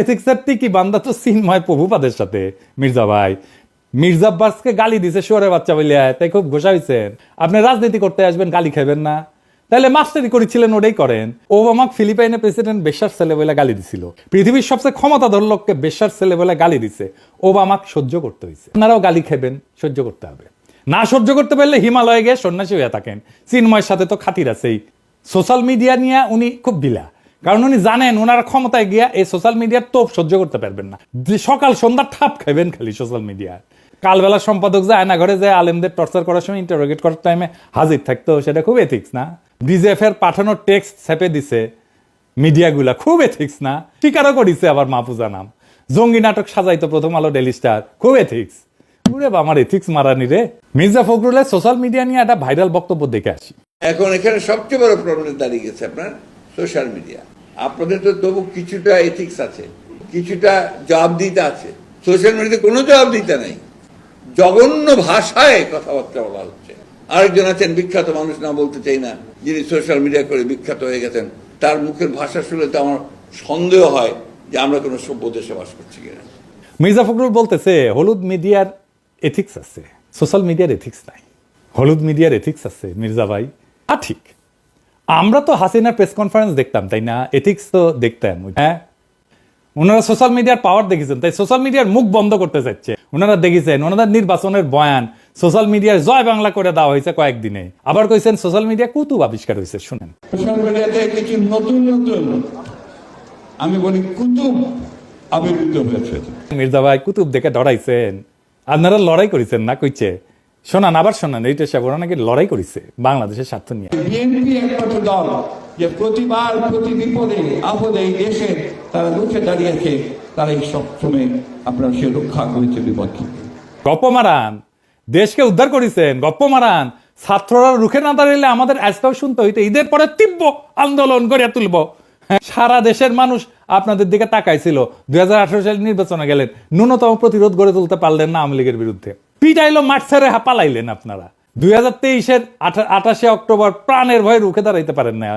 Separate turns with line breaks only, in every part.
এথিক্সের টিকি বান্দা তো চিন্ময় প্রভুপাদের সাথে মির্জা ভাই। মির্জা আব্বাসকে গালি দিছে শুয়োরের বাচ্চা বলিয়া, তাই খুব ঘোষা হয়েছেন। আপনি রাজনীতি করতে আসবেন, গালি খাবেন না? তাহলে মাস্টারি করেছিলেন, ওটাই করেন। ওবামা ফিলিপাইনের প্রেসিডেন্ট বেশ্যার ছেলে বলে গালি দিছিল। পৃথিবীর সবচেয়ে ক্ষমতাধর লোককে বেশ্যার ছেলে বলে গালি দিছে, ওবামাকে সহ্য করতে হয়েছে। আপনারাও গালি খাবেন, সহ্য করতে হবে। না সহ্য করতে পারলে হিমালয়ে গিয়ে সন্ন্যাসী হয়ে থাকেন। চিন্ময়ের সাথে তো খাতির আছেই। সোশ্যাল মিডিয়া নিয়ে উনি খুব ঢিলা, কারণ উনি জানেন ওনারা ক্ষমতায় গিয়া এই সোশ্যাল মিডিয়ার তোপ সহ্য করতে পারবেন না। সকাল সন্ধ্যা ঠাপ খাইবেন খালি সোশ্যাল মিডিয়া। কালবেলা সম্পাদক যে আয়না ঘরে যে আলেমদের টর্চার করার সময় ইন্টারোগেট করার টাইমে হাজির থাকতো, সেটা খুব এথিক্স না? বিজেএফ এর পাঠানো টেক্সট ছেপে দিছে মিডিয়াগুলা, খুব এথিক্স না? স্বীকারও করিছে আবার মাহফুজা নাম। জঙ্গি নাটক সাজাইতো প্রথম আলো, ডেইলি স্টার, খুব এথিক্স। আমার এথিক্স মারানি রে। মির্জা ফখরুলের সোশ্যাল মিডিয়া নিয়ে একটা ভাইরাল বক্তব্য দেখে আসি।
এখন এখানে সবচেয়ে বড় প্রবলেম দাঁড়িয়ে গেছে আপনার সোশ্যাল মিডিয়া। আপনাদের তো তবু কিছুটা এথিক্স আছে, কিছুটা জবাবদিহিতা আছে। সোশ্যাল মিডিয়াতে কোনো জবাবদিহিতা নাই, জঘন্য ভাষায় কথাবার্তা বলা হচ্ছে। আরেকজন আছেন বিখ্যাত মানুষ, না বলতে চাই না, যিনি সোশ্যাল মিডিয়া করে বিখ্যাত হয়ে গেছেন। তার মুখের ভাষা শুনে তো আমার সন্দেহ হয় যে আমরা কোনো সভ্য দেশে বাস করছি কিনা।
মির্জা ফখরুল বলতেছে হলুদ মিডিয়ার এথিক্স আছে, সোশ্যাল মিডিয়ার এথিক্স নাই। হলুদ মিডিয়ার এথিক্স আছে মির্জা ভাই। ঠিক, আমরা তো হাসিনার প্রেস কনফারেন্স দেখতাম, তাই না? এথিক্স তো দেখতাম। হ্যাঁ, ওনারা সোশ্যাল মিডিয়ার পাওয়ার দেখেছেন, তাই সোশ্যাল মিডিয়ার মুখ বন্ধ করতে চাচ্ছে। ওনারা দেখেছেন ওনাদের নির্বাচনের বয়ান সোশ্যাল মিডিয়ায় জয় বাংলা করে দেওয়া হয়েছে কয়েকদিনে। আবার কইছেন সোশ্যাল মিডিয়া কুতুব আবিষ্কার হয়েছে। শুনেন,
সোশ্যাল মিডিয়াতে কিছু নতুন নতুন, আমি বলি কুতুব আবির্ভূত হয়েছে।
মির্জা ভাই কুতুব দেখে ডরাইছেন? আপনারা লড়াই করেছেন না? কইছে শোনান, আবার শোনান। এইটা সে ওরা নাকি লড়াই করেছে বাংলাদেশের স্বার্থ নিয়ে।
বিএনপি একমাত্র দল যে প্রতিবার প্রতি বিপদে আপদে এই দেশে তারা রুখে দাঁড়িয়েছে, তারাই সবসময় আপনার সে রক্ষা করেছে বিপদকে।
গপ্প মারান, দেশকে উদ্ধার করেছেন, গপ্প মারান। ছাত্ররা রুখে না দাঁড়াইলে আমাদের আজটাও শুনতে হইতে ঈদের পরে তীব্র আন্দোলন গড়িয়া তুলব। সারা দেশের মানুষ আপনাদের দিকে তাকাইছিল। 2018 সালে নির্বাচনে গেলেন, ন্যূনতম প্রতিরোধ গড়ে তুলতে পারলেন না আওয়ামী লীগের বিরুদ্ধে। পিটাইলো, মাঠ ছেড়ে পালাইলেন আপনারা। 2023-এর 28 অক্টোবর প্রাণের ভয়ে রুখে দাঁড়াইতে পারেন না।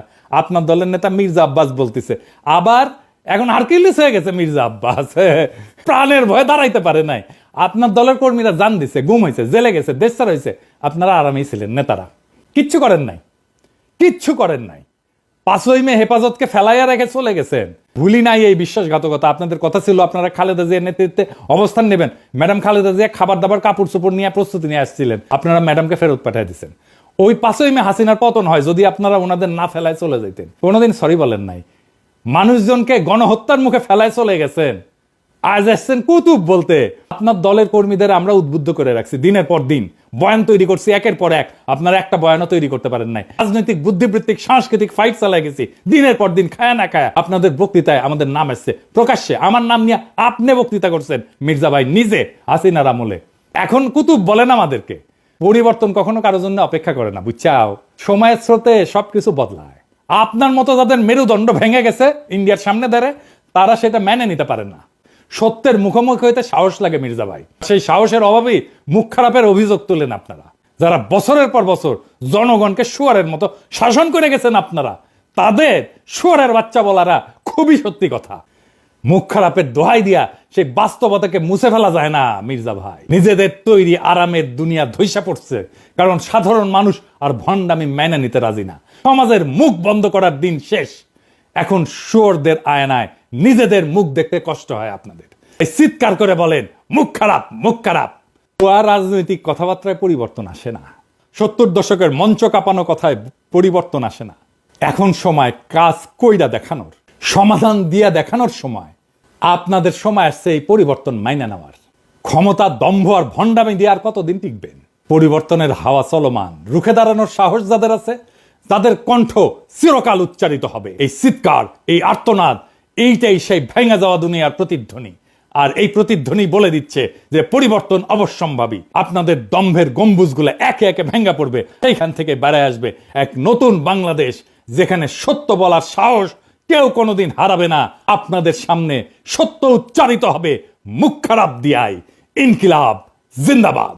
আপনার দলের নেতা মির্জা আব্বাস বলতেছে আবার এখন হারকিউলিস হয়ে গেছে মির্জা আব্বাস, প্রাণের ভয়ে দাঁড়াইতে পারে নাই। আপনার দলের কর্মীরা জান দিছে, গুম হয়েছে, জেলে গেছে, দেশ ছাড়া হয়েছে। আপনারা আরামেই ছিলেন, নেতারা কিচ্ছু করেন নাই, কিচ্ছু করেন নাই। 5ই মে হেফাজতকে ফেলাইয়া রেখে চলে গেছেন। ভুলি নাই এই বিশ্বাসঘাতকতা। আপনাদের কথা ছিল আপনারা খালেদা জিয়ার নেতৃত্বে অবস্থান নেবেন। ম্যাডাম খালেদা জিয়া খাবার দাবার কাপড় চোপড় নিয়ে প্রস্তুতি নিয়ে আসছিলেন, আপনারা ম্যাডামকে ফেরত পাঠিয়ে দিচ্ছেন। ওই 5ই মে হাসিনার পতন হয়, যদি আপনারা ওনাদের না ফেলায় চলে যেতেন। কোনোদিন সরি বলেন নাই। মানুষজনকে গণহত্যার মুখে ফেলায় চলে গেছেন, আজ আসছেন কুতুব বলতে। আপনার দলের কর্মীদের আমরা উদ্বুদ্ধ করে রাখছি, দিনের পর দিন বয়ান তৈরি করছি, একের পর এক। আপনারা একটা বয়ানও তৈরি করতে পারেন নাই। রাজনৈতিক বুদ্ধিবৃত্তিক সাংস্কৃতিক ফাইট চালাই গেছি দিনের পর দিন, খায়া না খায়া। আপনাদের বক্তৃতায় আমাদের নাম আসছে প্রকাশ্যে, আমার নাম নিয়ে আপনি বক্তৃতা করছেন মির্জা ভাই নিজে হাসিনার আমলে। এখন কুতুব বলেন আমাদেরকে। পরিবর্তন কখনো কারোর জন্য অপেক্ষা করে না, বুঝছাও? সময়ের স্রোতে সবকিছু বদলায়। আপনার মতো যাদের মেরুদণ্ড ভেঙে গেছে ইন্ডিয়ার সামনে দাঁড়ে, তারা সেটা মেনে নিতে পারে না। সত্যের মুখোমুখি হইতে সাহস লাগে মির্জা ভাই। সেই সাহসের অভাবেই মুখ খারাপের অভিযোগ তোলেন আপনারা। যারা বছরের পর বছর জনগণকে শুয়ারের মতো শাসন করে গেছেন আপনারা, তাদের শুয়ারের বাচ্চা বলারা খুবই সত্যি কথা। মুখ খারাপের দোহাই দিয়া সেই বাস্তবতাকে মুছে ফেলা যায় না মির্জা ভাই। নিজেদের তৈরি আরামের দুনিয়া ধৈসা পড়ছে, কারণ সাধারণ মানুষ আর ভণ্ডামি মেনে নিতে রাজি না। সমাজের মুখ বন্ধ করার দিন শেষ। এখন শুয়োরদের আয়নায় নিজেদের মুখ দেখতে কষ্ট হয় আপনাদের। এই চিৎকার করে বলেন মুখ খারাপ, মুখ খারাপ। আর রাজনৈতিক কথাবার্তায় পরিবর্তন আসে না। 70 দশকের মঞ্চ কাঁপানো কথায় পরিবর্তন আসে না। এখন সময় কাজ কইরা দেখানোর, সমাধান দিয়া দেখানোর সময়। আপনাদের সময় আসছে এই পরিবর্তন মাইনা নেওয়ার। ক্ষমতা, দম্ভ আর ভণ্ডামি দিয়ে আর কতদিন টিকবেন? পরিবর্তনের হাওয়া চলমান। রুখে দাঁড়ানোর সাহস যাদের আছে, তাদের কণ্ঠ চিরকাল উচ্চারিত হবে। এই চিৎকার, এই আর্তনাদ, এইটাই সেই ভেঙে যাওয়া দুনিয়ার প্রতিধ্বনি। আর এই প্রতিধ্বনি বলে দিচ্ছে যে পরিবর্তন অবশ্যম্ভাবী। আপনাদের দম্ভের গম্বুজগুলো একে একে ভেঙে পড়বে। এইখান থেকে বেড়ে আসবে এক নতুন বাংলাদেশ, যেখানে সত্য বলার সাহস কেউ কোনোদিন হারাবে না। আপনাদের সামনে সত্য উচ্চারিত হবে মুখ খারাপ দিয়াই। ইনকিলাব জিন্দাবাদ।